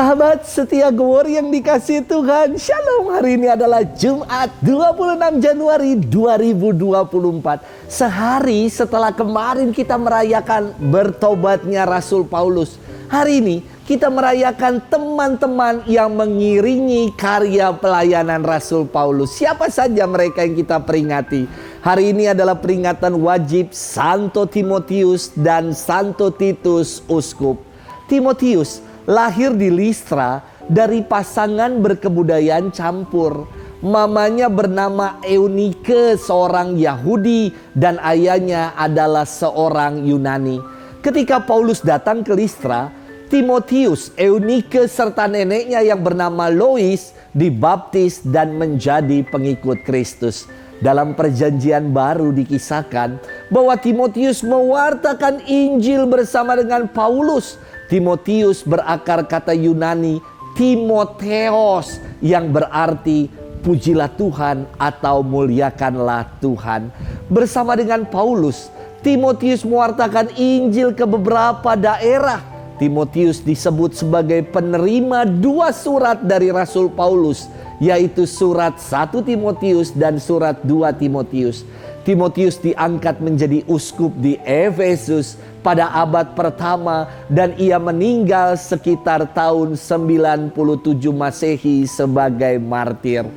Sahabat setia Glory yang dikasihi Tuhan, Shalom. Hari ini adalah Jumat 26 Januari 2024. Sehari setelah kemarin kita merayakan bertobatnya Rasul Paulus. Hari ini kita merayakan teman-teman yang mengiringi karya pelayanan Rasul Paulus. Siapa saja mereka yang kita peringati? Hari ini adalah peringatan wajib Santo Timotius dan Santo Titus Uskup. Timotius lahir di Listra dari pasangan berkebudayaan campur. Mamanya bernama Eunike, seorang Yahudi, dan ayahnya adalah seorang Yunani. Ketika Paulus datang ke Listra, Timotius, Eunike, serta neneknya yang bernama Lois dibaptis dan menjadi pengikut Kristus. Dalam perjanjian baru dikisahkan bahwa Timotius mewartakan Injil bersama dengan Paulus. Timotius berakar kata Yunani Timotheos yang berarti pujilah Tuhan atau muliakanlah Tuhan. Bersama dengan Paulus, Timotius mewartakan Injil ke beberapa daerah. Timotius disebut sebagai penerima 2 surat dari Rasul Paulus, yaitu surat 1 Timotius dan surat 2 Timotius. Timotius diangkat menjadi uskup di Efesus pada abad pertama dan ia meninggal sekitar tahun 97 Masehi sebagai martir.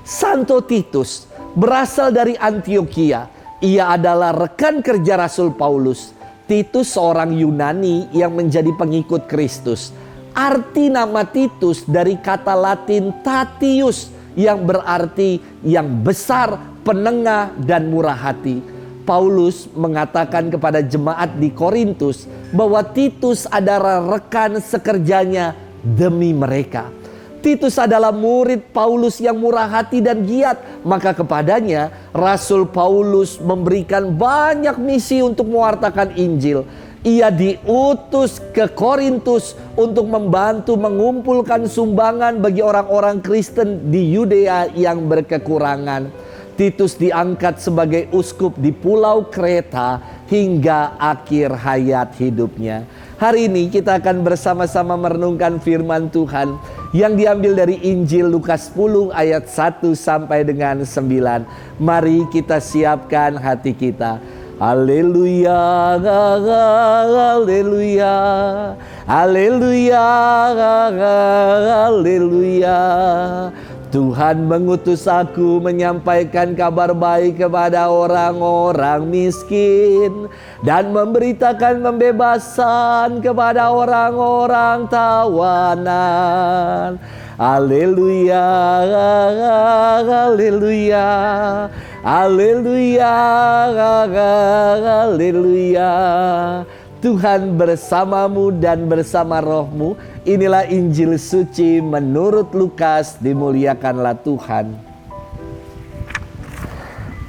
Santo Titus berasal dari Antioquia. Ia adalah rekan kerja Rasul Paulus. Titus seorang Yunani yang menjadi pengikut Kristus. Arti nama Titus dari kata Latin Tatius yang berarti yang besar, penengah, dan murah hati. Paulus mengatakan kepada jemaat di Korintus bahwa Titus adalah rekan sekerjanya demi mereka. Titus adalah murid Paulus yang murah hati dan giat. Maka kepadanya Rasul Paulus memberikan banyak misi untuk mewartakan Injil. Ia diutus ke Korintus untuk membantu mengumpulkan sumbangan bagi orang-orang Kristen di Yudea yang berkekurangan. Titus diangkat sebagai uskup di Pulau Kreta hingga akhir hayat hidupnya. Hari ini kita akan bersama-sama merenungkan firman Tuhan yang diambil dari Injil Lukas 10 ayat 1 sampai dengan 9. Mari kita siapkan hati kita. Haleluya, haleluya, haleluya, haleluya. Tuhan mengutus aku menyampaikan kabar baik kepada orang-orang miskin dan memberitakan pembebasan kepada orang-orang tawanan. Haleluya, haleluya, haleluya, haleluya. Tuhan bersamamu dan bersama rohmu. Inilah Injil suci menurut Lukas. Dimuliakanlah Tuhan.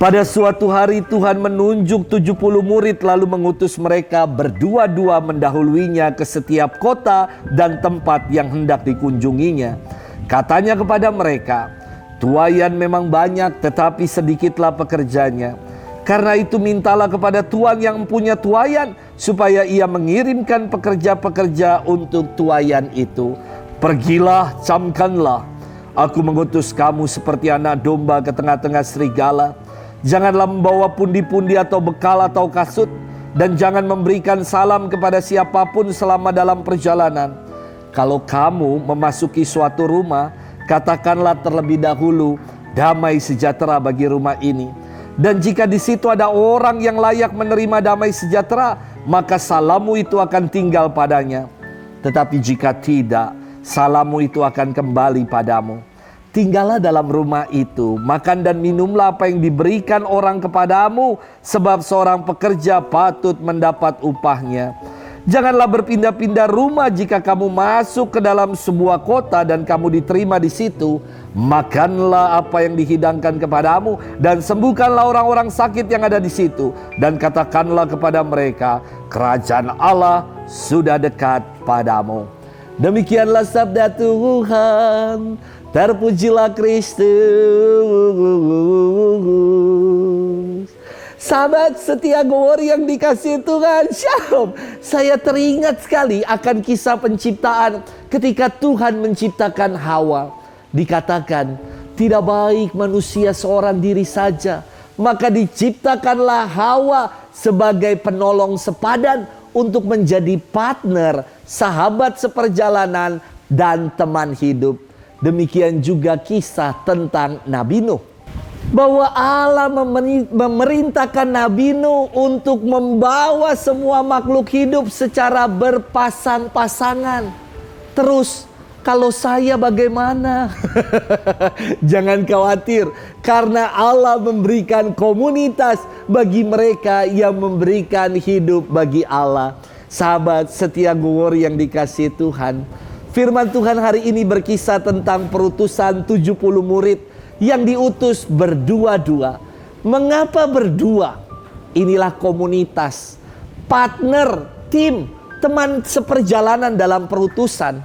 Pada suatu hari Tuhan menunjuk 70 murid lalu mengutus mereka berdua-dua mendahuluinya ke setiap kota dan tempat yang hendak dikunjunginya. Katanya kepada mereka, tuaian memang banyak tetapi sedikitlah pekerjanya. Karena itu mintalah kepada Tuhan yang punya tuaian supaya ia mengirimkan pekerja-pekerja untuk tuaian itu. Pergilah, camkanlah. Aku mengutus kamu seperti anak domba ke tengah-tengah serigala. Janganlah membawa pundi-pundi atau bekal atau kasut. Dan jangan memberikan salam kepada siapapun selama dalam perjalanan. Kalau kamu memasuki suatu rumah, katakanlah terlebih dahulu, damai sejahtera bagi rumah ini. Dan jika di situ ada orang yang layak menerima damai sejahtera, maka salammu itu akan tinggal padanya. Tetapi jika tidak, salammu itu akan kembali padamu. Tinggallah dalam rumah itu, makan dan minumlah apa yang diberikan orang kepadamu, sebab seorang pekerja patut mendapat upahnya. Janganlah berpindah-pindah rumah jika kamu masuk ke dalam sebuah kota dan kamu diterima di situ. Makanlah apa yang dihidangkan kepadamu dan sembuhkanlah orang-orang sakit yang ada di situ. Dan katakanlah kepada mereka, kerajaan Allah sudah dekat padamu. Demikianlah sabda Tuhan. Terpujilah Kristus. Sahabat setia Gowori yang dikasihi Tuhan, shalom. Saya teringat sekali akan kisah penciptaan ketika Tuhan menciptakan Hawa. Dikatakan, tidak baik manusia seorang diri saja, maka diciptakanlah Hawa sebagai penolong sepadan untuk menjadi partner, sahabat seperjalanan, dan teman hidup. Demikian juga kisah tentang Nabi Nuh, bahwa Allah memerintahkan Nabi Nuh untuk membawa semua makhluk hidup secara berpasang-pasangan. Terus, kalau saya bagaimana? Jangan khawatir, karena Allah memberikan komunitas bagi mereka yang memberikan hidup bagi Allah. Sahabat setia Gowori yang dikasihi Tuhan, firman Tuhan hari ini berkisah tentang perutusan 70 murid yang diutus berdua-dua. Mengapa berdua? Inilah komunitas, partner, tim, teman seperjalanan dalam perutusan.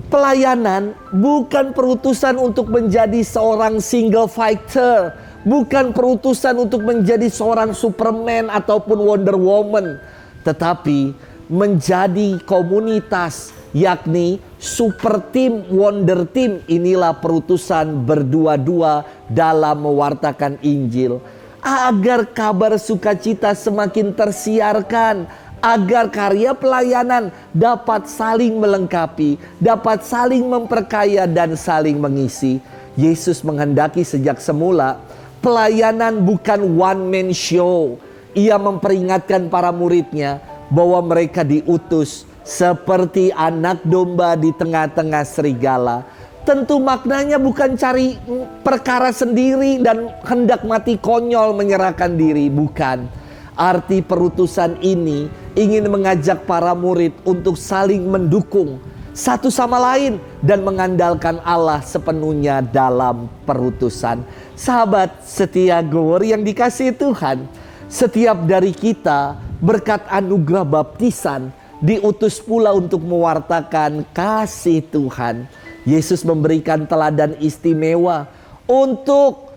Pelayanan bukan perutusan untuk menjadi seorang single fighter, bukan perutusan untuk menjadi seorang Superman ataupun Wonder Woman, tetapi menjadi komunitas, yakni super team, wonder team. Inilah perutusan berdua-dua dalam mewartakan Injil, agar kabar sukacita semakin tersiarkan, agar karya pelayanan dapat saling melengkapi, dapat saling memperkaya dan saling mengisi. Yesus menghendaki sejak semula pelayanan bukan one man show. Ia memperingatkan para muridnya bahwa mereka diutus seperti anak domba di tengah-tengah serigala. Tentu maknanya bukan cari perkara sendiri dan hendak mati konyol menyerahkan diri, bukan. Arti perutusan ini ingin mengajak para murid untuk saling mendukung satu sama lain dan mengandalkan Allah sepenuhnya dalam perutusan. Sahabat setia Gowori yang dikasihi Tuhan, setiap dari kita berkat anugerah baptisan diutus pula untuk mewartakan kasih Tuhan. Yesus memberikan teladan istimewa untuk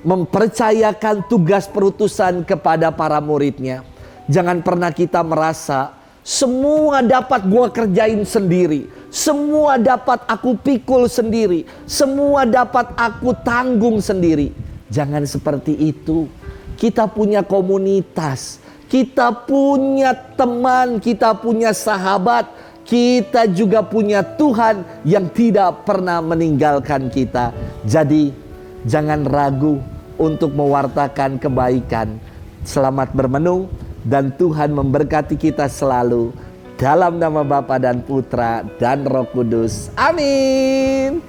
mempercayakan tugas perutusan kepada para muridnya. Jangan pernah kita merasa semua dapat gua kerjain sendiri, semua dapat aku pikul sendiri, semua dapat aku tanggung sendiri. Jangan seperti itu. Kita punya komunitas, kita punya teman, kita punya sahabat, kita juga punya Tuhan yang tidak pernah meninggalkan kita. Jadi jangan ragu untuk mewartakan kebaikan. Selamat bermenung dan Tuhan memberkati kita selalu. Dalam nama Bapa dan Putra dan Roh Kudus. Amin.